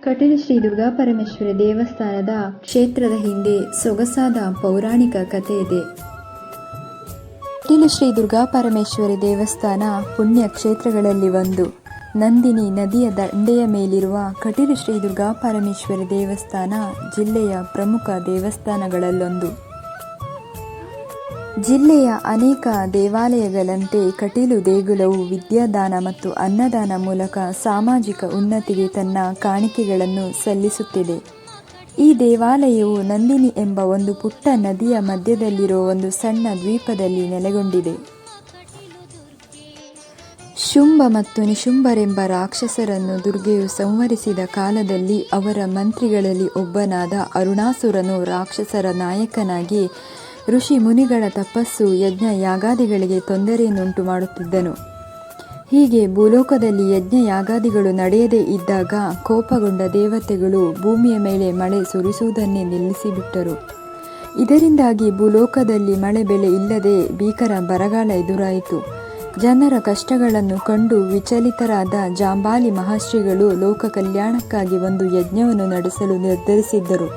ಕಟೀಲು ಶ್ರೀ ದುರ್ಗಾಪರಮೇಶ್ವರಿ ದೇವಸ್ಥಾನದ ಕ್ಷೇತ್ರದ ಹಿಂದೆ ಸೊಗಸಾದ ಪೌರಾಣಿಕ ಕಥೆ ಇದೆ. ಕಟೀಲು ಶ್ರೀ ದುರ್ಗಾಪರಮೇಶ್ವರಿ ದೇವಸ್ಥಾನ ಪುಣ್ಯ ಕ್ಷೇತ್ರಗಳಲ್ಲಿ ಒಂದು. ನಂದಿನಿ ನದಿಯ ದಂಡೆಯ ಮೇಲಿರುವ ಕಟೀಲು ಶ್ರೀ ದುರ್ಗಾಪರಮೇಶ್ವರಿ ದೇವಸ್ಥಾನ ಜಿಲ್ಲೆಯ ಪ್ರಮುಖ ದೇವಸ್ಥಾನಗಳಲ್ಲೊಂದು. ಜಿಲ್ಲೆಯ ಅನೇಕ ದೇವಾಲಯಗಳಂತೆ ಕಟೀಲು ದೇಗುಲವು ವಿದ್ಯಾದಾನ ಮತ್ತು ಅನ್ನದಾನ ಮೂಲಕ ಸಾಮಾಜಿಕ ಉನ್ನತಿಗೆ ತನ್ನ ಕಾಣಿಕೆಗಳನ್ನು ಸಲ್ಲಿಸುತ್ತಿದೆ. ಈ ದೇವಾಲಯವು ನಂದಿನಿ ಎಂಬ ಒಂದು ಪುಟ್ಟ ನದಿಯ ಮಧ್ಯದಲ್ಲಿರೋ ಒಂದು ಸಣ್ಣ ದ್ವೀಪದಲ್ಲಿ ನೆಲೆಗೊಂಡಿದೆ. ಶುಂಭ ಮತ್ತು ನಿಶುಂಭರೆಂಬ ರಾಕ್ಷಸರನ್ನು ದುರ್ಗೆಯು ಸಂಹರಿಸಿದ ಕಾಲದಲ್ಲಿ ಅವರ ಮಂತ್ರಿಗಳಲ್ಲಿ ಒಬ್ಬನಾದ ಅರುಣಾಸುರನು ರಾಕ್ಷಸರ ನಾಯಕನಾಗಿ ಋಷಿ ಮುನಿಗಳ ತಪಸ್ಸು ಯಜ್ಞ ಯಾಗಾದಿಗಳಿಗೆ ತೊಂದರೆಯನ್ನುಂಟು ಮಾಡುತ್ತಿದ್ದನು. ಹೀಗೆ ಭೂಲೋಕದಲ್ಲಿ ಯಜ್ಞ ಯಾಗಾದಿಗಳು ನಡೆಯದೇ ಇದ್ದಾಗ ಕೋಪಗೊಂಡ ದೇವತೆಗಳು ಭೂಮಿಯ ಮೇಲೆ ಮಳೆ ಸುರಿಸುವುದನ್ನೇ ನಿಲ್ಲಿಸಿಬಿಟ್ಟರು. ಇದರಿಂದಾಗಿ ಭೂಲೋಕದಲ್ಲಿ ಮಳೆ ಬೆಳೆ ಇಲ್ಲದೆ ಭೀಕರ ಬರಗಾಲ ಎದುರಾಯಿತು. ಜನರ ಕಷ್ಟಗಳನ್ನು ಕಂಡು ವಿಚಲಿತರಾದ ಜಾಂಬಾಲಿ ಮಹರ್ಷಿಗಳು ಲೋಕ ಕಲ್ಯಾಣಕ್ಕಾಗಿ ಒಂದು ಯಜ್ಞವನ್ನು ನಡೆಸಲು ನಿರ್ಧರಿಸಿದ್ದರು.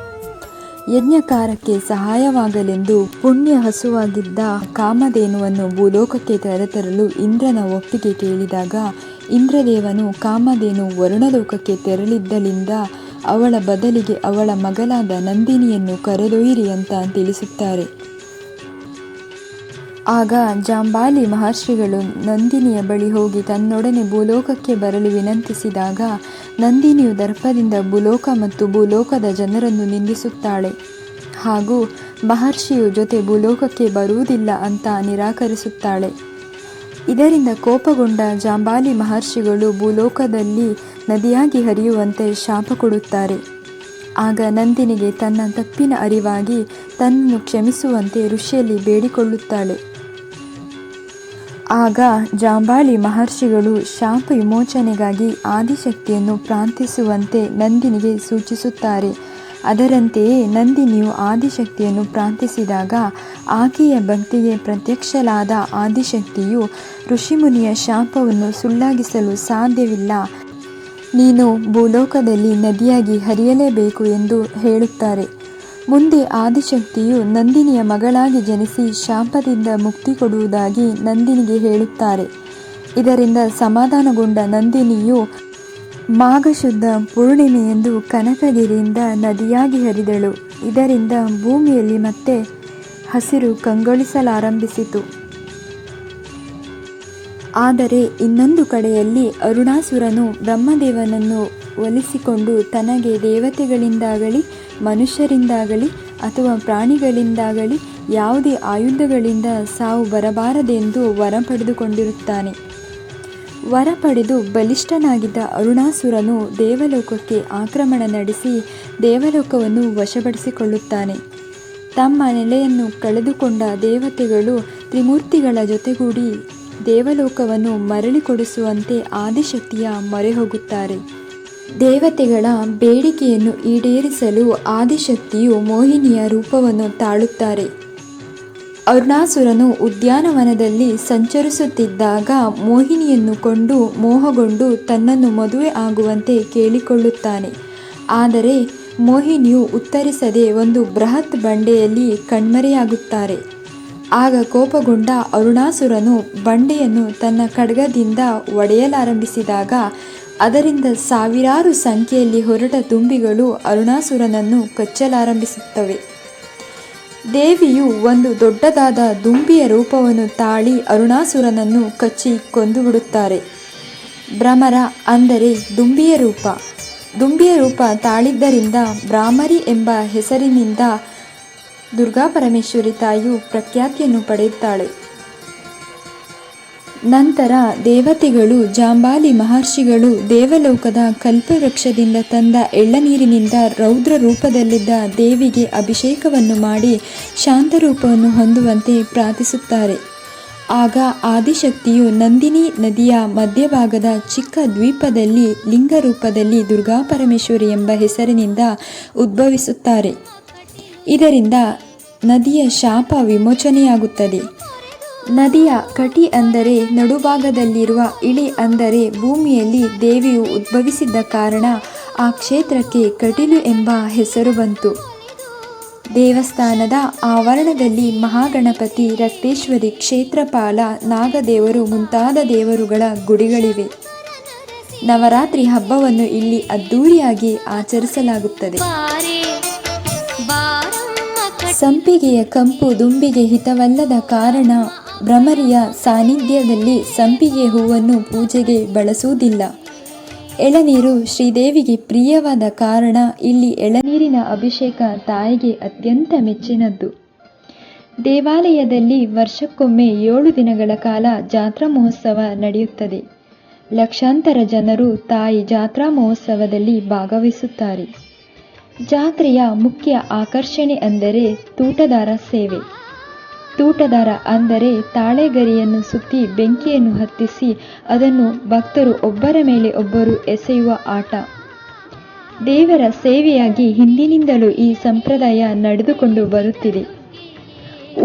ಯಜ್ಞಕಾರಕ್ಕೆ ಸಹಾಯವಾಗಲೆಂದು ಪುಣ್ಯ ಹಸುವಾಗಿದ್ದ ಕಾಮಧೇನುವನ್ನು ಭೂಲೋಕಕ್ಕೆ ಕರೆತರಲು ಇಂದ್ರನ ಒಪ್ಪಿಗೆ ಕೇಳಿದಾಗ ಇಂದ್ರದೇವನು ಕಾಮಧೇನು ವರುಣಲೋಕಕ್ಕೆ ತೆರಳಿದ್ದಲಿಂದ ಅವಳ ಬದಲಿಗೆ ಅವಳ ಮಗಳಾದ ನಂದಿನಿಯನ್ನು ಕರೆದೊಯ್ಯಿರಿ ಅಂತ ತಿಳಿಸುತ್ತಾರೆ. ಆಗ ಜಾಂಬಾಲಿ ಮಹರ್ಷಿಗಳು ನಂದಿನಿಯ ಬಳಿ ಹೋಗಿ ತನ್ನೊಡನೆ ಭೂಲೋಕಕ್ಕೆ ಬರಲು ವಿನಂತಿಸಿದಾಗ ನಂದಿನಿಯು ದರ್ಪದಿಂದ ಭೂಲೋಕ ಮತ್ತು ಭೂಲೋಕದ ಜನರನ್ನು ನಿಂದಿಸುತ್ತಾಳೆ. ಹಾಗೂ ಮಹರ್ಷಿಯು ಜೊತೆ ಭೂಲೋಕಕ್ಕೆ ಬರುವುದಿಲ್ಲ ಅಂತ ನಿರಾಕರಿಸುತ್ತಾಳೆ. ಇದರಿಂದ ಕೋಪಗೊಂಡ ಜಾಂಬಾಲಿ ಮಹರ್ಷಿಗಳು ಭೂಲೋಕದಲ್ಲಿ ನದಿಯಾಗಿ ಹರಿಯುವಂತೆ ಶಾಪ ಕೊಡುತ್ತಾರೆ. ಆಗ ನಂದಿನಿಗೆ ತನ್ನ ತಪ್ಪಿನ ಅರಿವಾಗಿ ತನ್ನನ್ನು ಕ್ಷಮಿಸುವಂತೆ ಋಷಿಯಲ್ಲಿ ಬೇಡಿಕೊಳ್ಳುತ್ತಾಳೆ. ಆಗ ಜಾಂಬಾಲಿ ಮಹರ್ಷಿಗಳು ಶಾಪ ವಿಮೋಚನೆಗಾಗಿ ಆದಿಶಕ್ತಿಯನ್ನು ಪ್ರಾರ್ಥಿಸುವಂತೆ ನಂದಿನಿಗೆ ಸೂಚಿಸುತ್ತಾರೆ. ಅದರಂತೆಯೇ ನಂದಿನಿಯು ಆದಿಶಕ್ತಿಯನ್ನು ಪ್ರಾರ್ಥಿಸಿದಾಗ ಆಕೆಯ ಭಕ್ತಿಗೆ ಪ್ರತ್ಯಕ್ಷಳಾದ ಆದಿಶಕ್ತಿಯು ಋಷಿಮುನಿಯ ಶಾಪವನ್ನು ಸುಳ್ಳಾಗಿಸಲು ಸಾಧ್ಯವಿಲ್ಲ, ನೀನು ಭೂಲೋಕದಲ್ಲಿ ನದಿಯಾಗಿ ಹರಿಯಲೇಬೇಕು ಎಂದು ಹೇಳುತ್ತಾರೆ. ಮುಂದೆ ಆದಿಶಕ್ತಿಯು ನಂದಿನಿಯ ಮಗಳಾಗಿ ಜನಿಸಿ ಶಾಪದಿಂದ ಮುಕ್ತಿ ಕೊಡುವುದಾಗಿ ನಂದಿನಿಗೆ ಹೇಳುತ್ತಾರೆ. ಇದರಿಂದ ಸಮಾಧಾನಗೊಂಡ ನಂದಿನಿಯು ಮಾಘಶುದ್ಧ ಪೂರ್ಣಿಮೆಯಂದು ಕನಕಗಿರಿಯಿಂದ ನದಿಯಾಗಿ ಹರಿದಳು. ಇದರಿಂದ ಭೂಮಿಯಲ್ಲಿ ಮತ್ತೆ ಹಸಿರು ಕಂಗೊಳಿಸಲಾರಂಭಿಸಿತು. ಆದರೆ ಇನ್ನೊಂದು ಕಡೆಯಲ್ಲಿ ಅರುಣಾಸುರನು ಬ್ರಹ್ಮದೇವನನ್ನು ಒಲಿಸಿಕೊಂಡು ತನಗೆ ದೇವತೆಗಳಿಂದಾಗಲಿ ಮನುಷ್ಯರಿಂದಾಗಲಿ ಅಥವಾ ಪ್ರಾಣಿಗಳಿಂದಾಗಲಿ ಯಾವುದೇ ಆಯುಧಗಳಿಂದ ಸಾವು ಬರಬಾರದೆಂದು ವರ ಪಡೆದುಕೊಂಡಿರುತ್ತಾನೆ. ವರ ಪಡೆದು ಬಲಿಷ್ಠನಾಗಿದ್ದ ಅರುಣಾಸುರನು ದೇವಲೋಕಕ್ಕೆ ಆಕ್ರಮಣ ನಡೆಸಿ ದೇವಲೋಕವನ್ನು ವಶಪಡಿಸಿಕೊಳ್ಳುತ್ತಾನೆ. ತಮ್ಮ ನೆಲೆಯನ್ನು ಕಳೆದುಕೊಂಡ ದೇವತೆಗಳು ತ್ರಿಮೂರ್ತಿಗಳ ಜೊತೆಗೂಡಿ ದೇವಲೋಕವನ್ನು ಮರಳಿಕೊಡಿಸುವಂತೆ ಆದಿಶಕ್ತಿಯ ಮೊರೆ ಹೋಗುತ್ತಾರೆ. ದೇವತೆಗಳ ಬೇಡಿಕೆಯನ್ನು ಈಡೇರಿಸಲು ಆದಿಶಕ್ತಿಯು ಮೋಹಿನಿಯ ರೂಪವನ್ನು ತಾಳುತ್ತಾರೆ. ಅರುಣಾಸುರನು ಉದ್ಯಾನವನದಲ್ಲಿ ಸಂಚರಿಸುತ್ತಿದ್ದಾಗ ಮೋಹಿನಿಯನ್ನು ಕೊಂಡು ಮೋಹಗೊಂಡು ತನ್ನನ್ನು ಮದುವೆ ಆಗುವಂತೆ ಕೇಳಿಕೊಳ್ಳುತ್ತಾನೆ. ಆದರೆ ಮೋಹಿನಿಯು ಉತ್ತರಿಸದೆ ಒಂದು ಬೃಹತ್ ಬಂಡೆಯಲ್ಲಿ ಕಣ್ಮರೆಯಾಗುತ್ತಾರೆ. ಆಗ ಕೋಪಗೊಂಡ ಅರುಣಾಸುರನು ಬಂಡೆಯನ್ನು ತನ್ನ ಖಡ್ಗದಿಂದ ಒಡೆಯಲಾರಂಭಿಸಿದಾಗ ಅದರಿಂದ ಸಾವಿರಾರು ಸಂಖ್ಯೆಯಲ್ಲಿ ಹೊರಟ ದುಂಬಿಗಳು ಅರುಣಾಸುರನನ್ನು ಕಚ್ಚಲಾರಂಭಿಸುತ್ತವೆ. ದೇವಿಯು ಒಂದು ದೊಡ್ಡದಾದ ದುಂಬಿಯ ರೂಪವನ್ನು ತಾಳಿ ಅರುಣಾಸುರನನ್ನು ಕಚ್ಚಿ ಕೊಂದುಬಿಡುತ್ತಾರೆ. ಭ್ರಮರ ಅಂದರೆ ದುಂಬಿಯ ರೂಪ ತಾಳಿದ್ದರಿಂದ ಭ್ರಾಮರಿ ಎಂಬ ಹೆಸರಿನಿಂದ ದುರ್ಗಾಪರಮೇಶ್ವರಿ ತಾಯಿಯು ಪ್ರಖ್ಯಾತಿಯನ್ನು ಪಡೆಯುತ್ತಾಳೆ. ನಂತರ ದೇವತೆಗಳು ಜಾಂಬಾಲಿ ಮಹರ್ಷಿಗಳು ದೇವಲೋಕದ ಕಲ್ಪವೃಕ್ಷದಿಂದ ತಂದ ಎಳ್ಳನೀರಿನಿಂದ ರೌದ್ರ ರೂಪದಲ್ಲಿದ್ದ ದೇವಿಗೆ ಅಭಿಷೇಕವನ್ನು ಮಾಡಿ ಶಾಂತರೂಪವನ್ನು ಹೊಂದುವಂತೆ ಪ್ರಾರ್ಥಿಸುತ್ತಾರೆ. ಆಗ ಆದಿಶಕ್ತಿಯು ನಂದಿನಿ ನದಿಯ ಮಧ್ಯಭಾಗದ ಚಿಕ್ಕ ದ್ವೀಪದಲ್ಲಿ ಲಿಂಗ ರೂಪದಲ್ಲಿ ದುರ್ಗಾಪರಮೇಶ್ವರಿ ಎಂಬ ಹೆಸರಿನಿಂದ ಉದ್ಭವಿಸುತ್ತಾರೆ. ಇದರಿಂದ ನದಿಯ ಶಾಪ ವಿಮೋಚನೆಯಾಗುತ್ತದೆ. ನದಿಯ ಕಟಿ ಅಂದರೆ ನಡುಭಾಗದಲ್ಲಿರುವ ಇಳಿ ಅಂದರೆ ಭೂಮಿಯಲ್ಲಿ ದೇವಿಯು ಉದ್ಭವಿಸಿದ್ದ ಕಾರಣ ಆ ಕ್ಷೇತ್ರಕ್ಕೆ ಕಟೀಲು ಎಂಬ ಹೆಸರು ಬಂತು. ದೇವಸ್ಥಾನದ ಆವರಣದಲ್ಲಿ ಮಹಾಗಣಪತಿ, ರಕ್ತೇಶ್ವರಿ, ಕ್ಷೇತ್ರಪಾಲ, ನಾಗದೇವರು ಮುಂತಾದ ದೇವರುಗಳ ಗುಡಿಗಳಿವೆ. ನವರಾತ್ರಿ ಹಬ್ಬವನ್ನು ಇಲ್ಲಿ ಅದ್ದೂರಿಯಾಗಿ ಆಚರಿಸಲಾಗುತ್ತದೆ. ಸಂಪಿಗೆಯ ಕಂಪು ದುಂಬಿಗೆ ಹಿತವಲ್ಲದ ಕಾರಣ ಭ್ರಮರಿಯ ಸಾನ್ನಿಧ್ಯದಲ್ಲಿ ಸಂಪಿಗೆ ಹೂವನ್ನು ಪೂಜೆಗೆ ಬಳಸುವುದಿಲ್ಲ. ಎಳನೀರು ಶ್ರೀದೇವಿಗೆ ಪ್ರಿಯವಾದ ಕಾರಣ ಇಲ್ಲಿ ಎಳನೀರಿನ ಅಭಿಷೇಕ ತಾಯಿಗೆ ಅತ್ಯಂತ ಮೆಚ್ಚಿನದ್ದು. ದೇವಾಲಯದಲ್ಲಿ ವರ್ಷಕ್ಕೊಮ್ಮೆ 7 ದಿನಗಳ ಕಾಲ ಜಾತ್ರಾ ಮಹೋತ್ಸವ ನಡೆಯುತ್ತದೆ. ಲಕ್ಷಾಂತರ ಜನರು ತಾಯಿ ಜಾತ್ರಾ ಮಹೋತ್ಸವದಲ್ಲಿ ಭಾಗವಹಿಸುತ್ತಾರೆ. ಜಾತ್ರೆಯ ಮುಖ್ಯ ಆಕರ್ಷಣೆ ಅಂದರೆ ತೂಟದಾರ ಸೇವೆ. ತೂಟದಾರ ಅಂದರೆ ತಾಳೆಗರಿಯನ್ನು ಸುತ್ತಿ ಬೆಂಕಿಯನ್ನು ಹತ್ತಿಸಿ ಅದನ್ನು ಭಕ್ತರು ಒಬ್ಬರ ಮೇಲೆ ಒಬ್ಬರು ಎಸೆಯುವ ಆಟ. ದೇವರ ಸೇವೆಯಾಗಿ ಹಿಂದಿನಿಂದಲೂ ಈ ಸಂಪ್ರದಾಯ ನಡೆದುಕೊಂಡು ಬರುತ್ತಿದೆ.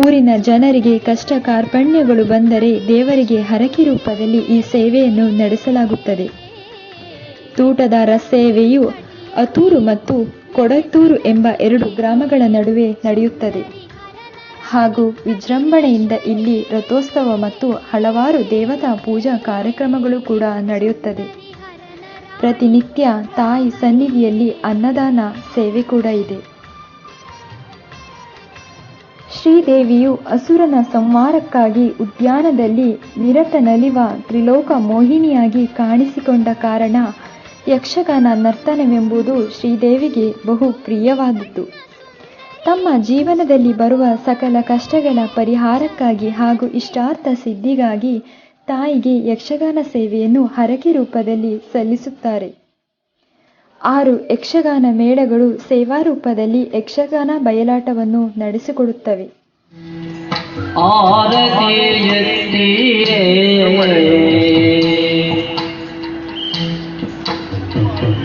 ಊರಿನ ಜನರಿಗೆ ಕಷ್ಟ ಕಾರ್ಪಣ್ಯಗಳು ಬಂದರೆ ದೇವರಿಗೆ ಹರಕೆ ರೂಪದಲ್ಲಿ ಈ ಸೇವೆಯನ್ನು ನಡೆಸಲಾಗುತ್ತದೆ. ತೂಟದಾರ ಸೇವೆಯು ಅತೂರು ಮತ್ತು ಕೊಡತ್ತೂರು ಎಂಬ 2 ಗ್ರಾಮಗಳ ನಡುವೆ ನಡೆಯುತ್ತದೆ ಹಾಗೂ ವಿಜೃಂಭಣೆಯಿಂದ ಇಲ್ಲಿ ರಥೋತ್ಸವ ಮತ್ತು ಹಲವಾರು ದೇವತಾ ಪೂಜಾ ಕಾರ್ಯಕ್ರಮಗಳು ಕೂಡ ನಡೆಯುತ್ತದೆ. ಪ್ರತಿನಿತ್ಯ ತಾಯಿ ಸನ್ನಿಧಿಯಲ್ಲಿ ಅನ್ನದಾನ ಸೇವೆ ಕೂಡ ಇದೆ. ಶ್ರೀದೇವಿಯು ಅಸುರನ ಸಂಹಾರಕ್ಕಾಗಿ ಉದ್ಯಾನದಲ್ಲಿ ನಿರತ ನಲಿವ ತ್ರಿಲೋಕ ಮೋಹಿನಿಯಾಗಿ ಕಾಣಿಸಿಕೊಂಡ ಕಾರಣ ಯಕ್ಷಗಾನ ನರ್ತನವೆಂಬುದು ಶ್ರೀದೇವಿಗೆ ಬಹು ಪ್ರಿಯವಾದದ್ದು. ತಮ್ಮ ಜೀವನದಲ್ಲಿ ಬರುವ ಸಕಲ ಕಷ್ಟಗಳ ಪರಿಹಾರಕ್ಕಾಗಿ ಹಾಗೂ ಇಷ್ಟಾರ್ಥ ಸಿದ್ಧಿಗಾಗಿ ತಾಯಿಗೆ ಯಕ್ಷಗಾನ ಸೇವೆಯನ್ನು ಹರಕೆ ರೂಪದಲ್ಲಿ ಸಲ್ಲಿಸುತ್ತಾರೆ. 6 ಯಕ್ಷಗಾನ ಮೇಳಗಳು ಸೇವಾ ರೂಪದಲ್ಲಿ ಯಕ್ಷಗಾನ ಬಯಲಾಟವನ್ನು ನಡೆಸಿಕೊಡುತ್ತವೆ.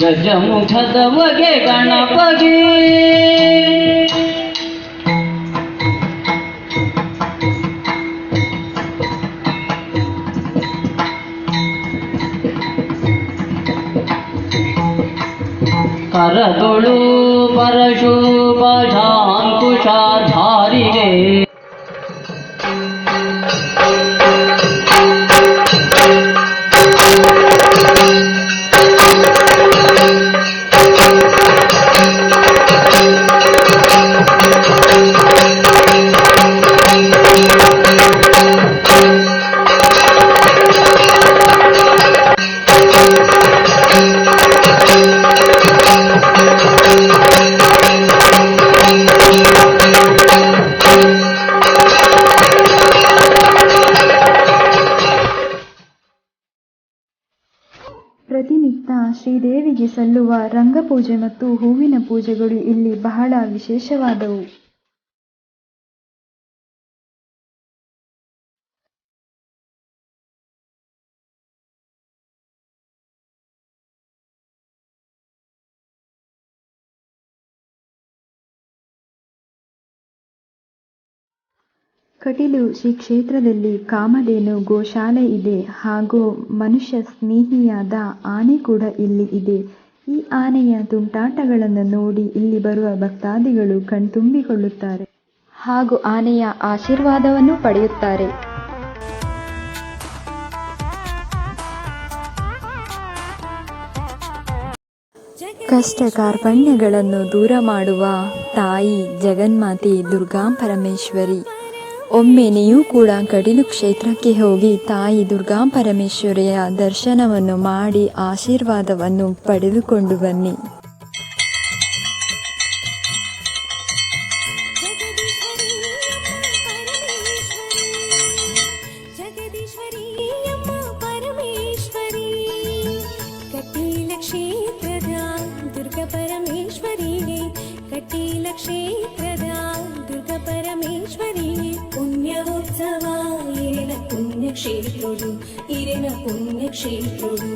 ಗಜಮುಖದವಗೆ ಗಣಪಗೆ ಕರದೊಳು ಪರಶುಭಾಂಕುಶಾಧಾರಿಗೆ ಪ್ರತಿನಿತ್ಯ ಶ್ರೀದೇವಿಗೆ ಸಲ್ಲುವ ರಂಗಪೂಜೆ ಮತ್ತು ಹೂವಿನ ಪೂಜೆಗಳು ಇಲ್ಲಿ ಬಹಳ ವಿಶೇಷವಾದವು. ಕಟೀಲು ಶ್ರೀ ಕ್ಷೇತ್ರದಲ್ಲಿ ಕಾಮಧೇನು ಗೋಶಾಲೆ ಇದೆ ಹಾಗೂ ಮನುಷ್ಯ ಸ್ನೇಹಿಯಾದ ಆನೆ ಕೂಡ ಇಲ್ಲಿ ಇದೆ. ಈ ಆನೆಯ ತುಂಟಾಟಗಳನ್ನು ನೋಡಿ ಇಲ್ಲಿ ಬರುವ ಭಕ್ತಾದಿಗಳು ಕಣ್ತುಂಬಿಕೊಳ್ಳುತ್ತಾರೆ ಹಾಗೂ ಆನೆಯ ಆಶೀರ್ವಾದವನ್ನು ಪಡೆಯುತ್ತಾರೆ. ಕಷ್ಟ ಕಾರ್ಪಣ್ಯಗಳನ್ನು ದೂರ ಮಾಡುವ ತಾಯಿ ಜಗನ್ಮಾತೆ ದುರ್ಗಾಪರಮೇಶ್ವರಿ. ಒಮ್ಮೆ ನೀವು ಕೂಡ ಕಟೀಲು ಕ್ಷೇತ್ರಕ್ಕೆ ಹೋಗಿ ತಾಯಿ ದುರ್ಗಾಪರಮೇಶ್ವರಿಯ ದರ್ಶನವನ್ನು ಮಾಡಿ ಆಶೀರ್ವಾದವನ್ನು ಪಡೆದುಕೊಂಡು ಬನ್ನಿ. పుణ్యక్షేత్రుడు ఇరిన పుణ్యక్షేత్రుడు